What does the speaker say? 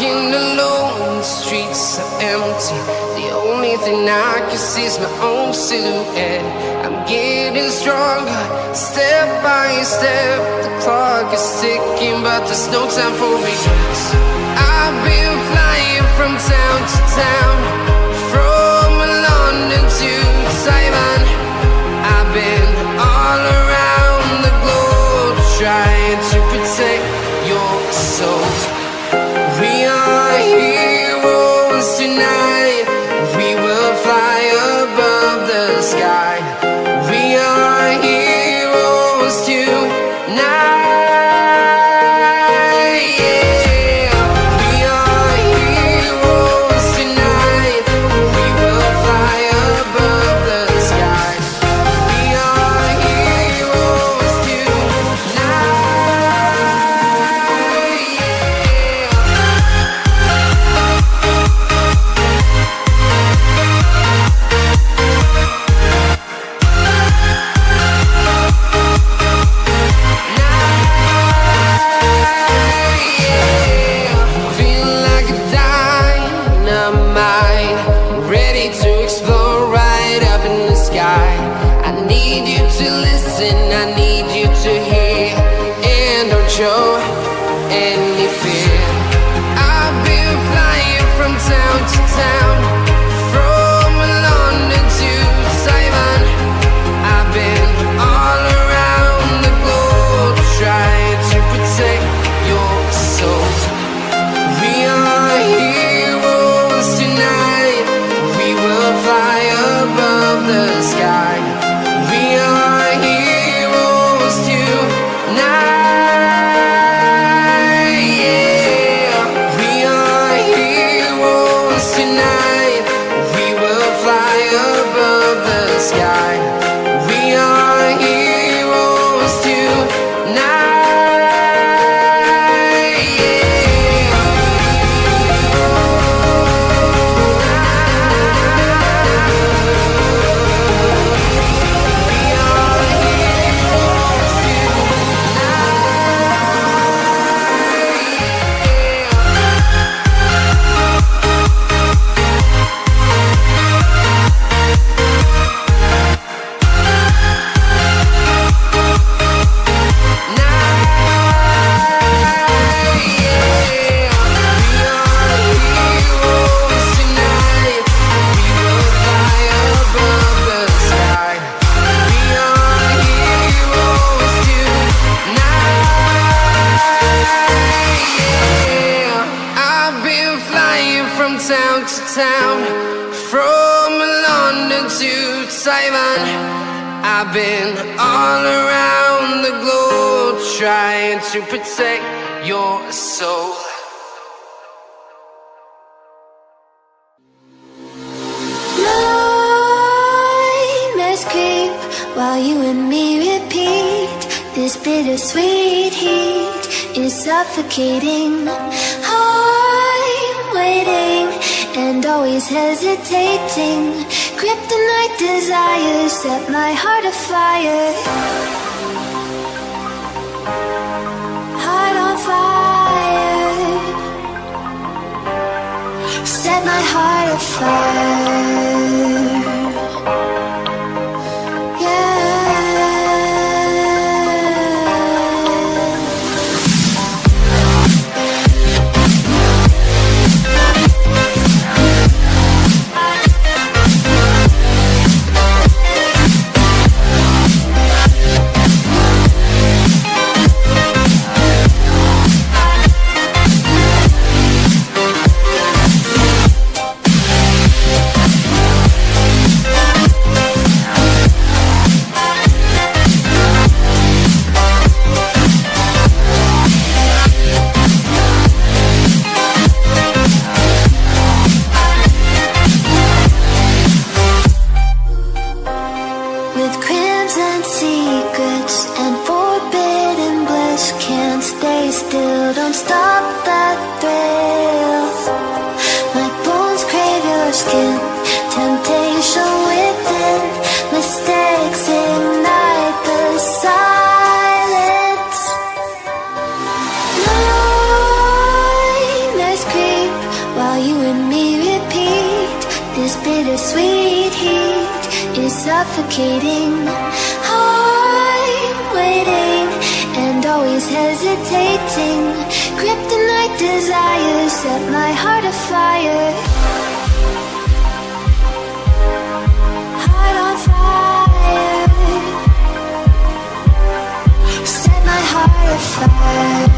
walking alone, the streets are empty. The only thing I can see is my own silhouette. I'm getting stronger, step by step. The clock is ticking, but there's no time for regrets. I've been flying from town to town, from London to Taiwan. I've been all around the globe, trying to protect your soul. We are heroes tonight. We will fly above the sky. We are heroes tonight. Yeah. We are heroes tonight. We will fly above the sky. We are heroes tonight. Feel like a dynamite, ready to explode right up in the sky. I need you to listen, I need you to hear, and don't show any fear. I've been flying from town to town, from London to Taiwan. I've been all around the globe, trying to protect your soul. We are heroes tonight. We will fly above the sky. We are heroes tonight. Yeah. We are heroes tonight. We will fly above the sky. We are heroes tonight. I've been flying from town to town, from London to Taiwan. I've been all around the globe, trying to protect your soul. Nightmares creep while you and me repeat. This bittersweet heat is suffocating. I'm waiting and always hesitating. Kryptonite desires set my heart afire. Heart on fire. Set my heart afire. Creep suffocating. I'm waiting and always hesitating. Kryptonite desires set my heart afire. Heart on fire. Set my heart afire.